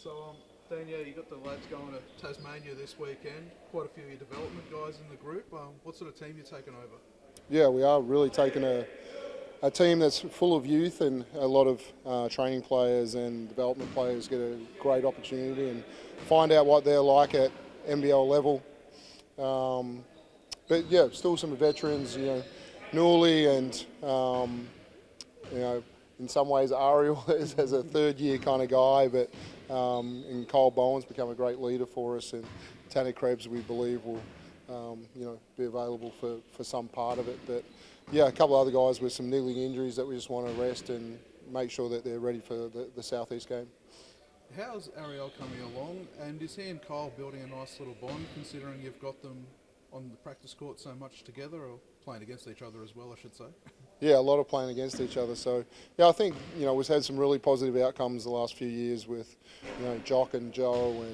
So, Daniel, you got the lads going to Tasmania this weekend. Quite a few of your development guys in the group. What sort of team you taking over? Yeah, we are really taking a team that's full of youth and a lot of training players and development players get a great opportunity and find out what they're like at NBL level. But yeah, still some veterans, Newley and in some ways Ariel is as a third year kind of guy, but and Cole Bowen's become a great leader for us, and Tanner Krebs we believe will be available for some part of it. But yeah, a couple of other guys with some niggling injuries that we just want to rest and make sure that they're ready for the Southeast game. How's Ariel coming along, and is he and Kyle building a nice little bond, considering you've got them on the practice court so much together, or playing against each other as well, I should say? Yeah, a lot of playing against each other. So yeah, I think we've had some really positive outcomes the last few years with Jock and Joe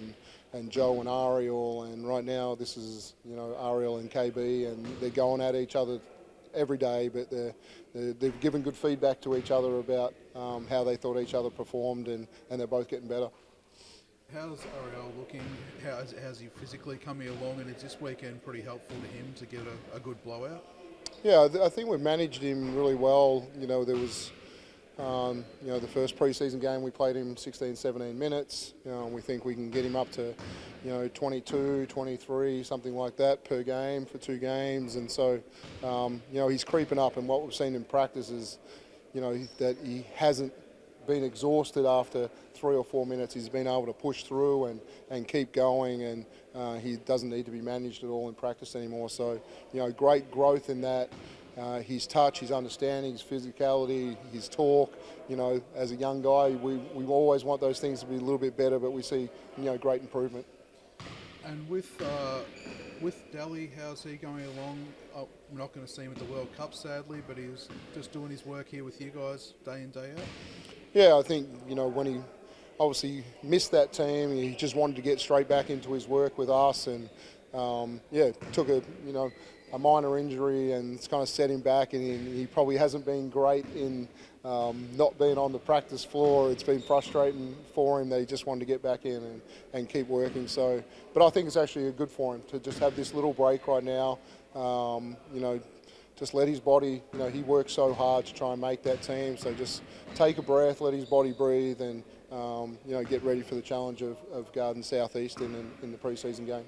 and Joe and Ariel, and right now this is Ariel and KB, and they're going at each other every day, but they've given good feedback to each other about how they thought each other performed, and they're both getting better. How's Ariel looking? How's he physically coming along, and is this weekend pretty helpful to him to get a good blowout? Yeah, I think we've managed him really well. There was the first pre-season game we played him 16, 17 minutes. We think we can get him up to 22, 23, something like that per game for 2 games. And so, he's creeping up, and what we've seen in practice is, that he hasn't been exhausted after 3 or 4 minutes. He's been able to push through and keep going, and he doesn't need to be managed at all in practice anymore. So, great growth in that. His touch, his understanding, his physicality, his talk. As a young guy, we always want those things to be a little bit better, but we see, great improvement. And with Daly, how's he going along? We're not going to see him at the World Cup, sadly, but he's just doing his work here with you guys day in, day out. Yeah, I think, when he obviously missed that team, he just wanted to get straight back into his work with us, and took a minor injury, and it's kind of set him back, and he probably hasn't been great in not being on the practice floor. It's been frustrating for him that he just wanted to get back in and keep working. So, but I think it's actually good for him to just have this little break right now. Just let his body, he works so hard to try and make that team. So just take a breath, let his body breathe, and get ready for the challenge of Garden Southeast in the pre-season game.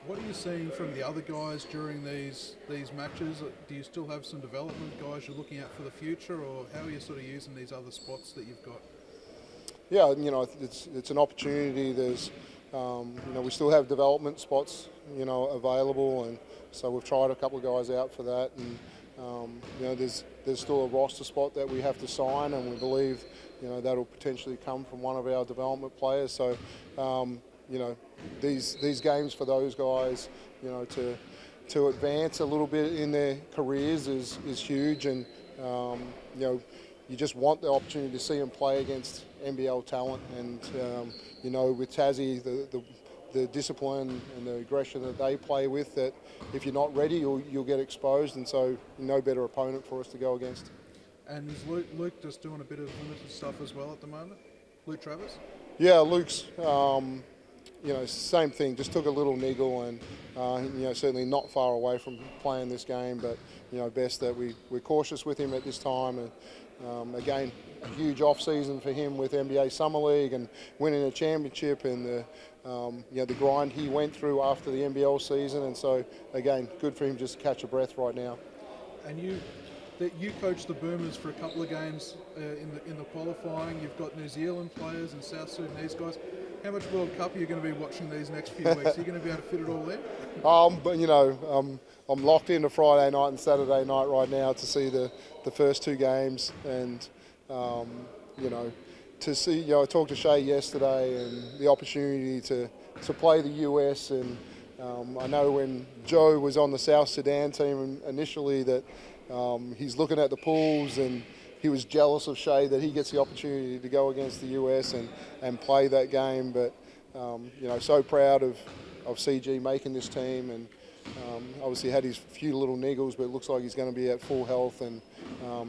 What are you seeing from the other guys during these matches? Do you still have some development guys you're looking at for the future, or how are you sort of using these other spots that you've got? Yeah, it's an opportunity. There's, we still have development spots, available, and so we've tried a couple of guys out for that, and there's still a roster spot that we have to sign, and we believe, that'll potentially come from one of our development players. So, these games for those guys, to advance a little bit in their careers is huge, and you just want the opportunity to see them play against NBL talent, and with Tassie, the discipline and the aggression that they play with, that if you're not ready, you'll get exposed, and so no better opponent for us to go against. And is Luke just doing a bit of limited stuff as well at the moment? Luke Travers? Yeah, Luke's, same thing, just took a little niggle, and, certainly not far away from playing this game, but, best that we're cautious with him at this time. And again, a huge off-season for him with NBA Summer League and winning a championship, and the grind he went through after the NBL season. And so, again, good for him just to catch a breath right now. And you coached the Boomers for a couple of games in the qualifying. You've got New Zealand players and South Sudanese guys. How much World Cup are you going to be watching these next few weeks? Are you going to be able to fit it all in? But I'm locked into Friday night and Saturday night right now to see the first 2 games, and to see. I talked to Shay yesterday, and the opportunity to play the US, and I know when Joe was on the South Sudan team initially that he's looking at the pools, and he was jealous of Shay that he gets the opportunity to go against the US and play that game. But so proud of CG making this team, and obviously had his few little niggles, but it looks like he's going to be at full health, and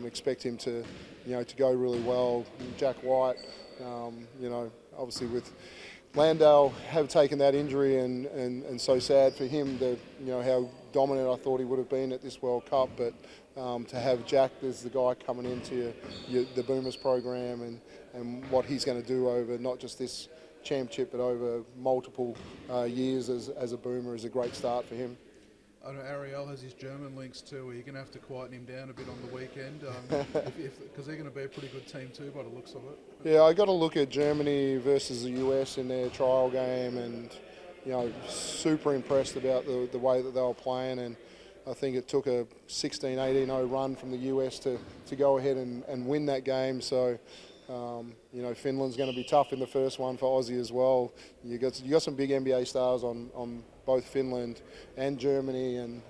expect him to to go really well. Jack White, obviously with Landale have taken that injury, and so sad for him, how dominant I thought he would have been at this World Cup, but to have Jack as the guy coming into the Boomers program and what he's going to do over not just this championship but over multiple years as a Boomer is a great start for him. I know Ariel has his German links too. Are you going to have to quieten him down a bit on the weekend? Because they're going to be a pretty good team too by the looks of it. Yeah, I got to look at Germany versus the US in their trial game, and super impressed about the way that they were playing. And I think it took a 16-18-0 run from the US to go ahead and win that game. So Finland's going to be tough in the first one for Aussie as well. You got some big NBA stars on both Finland and Germany, and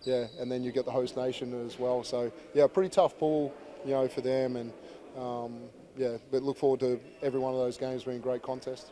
then you get the host nation as well. So pretty tough pool, for them, and but look forward to every one of those games being a great contest.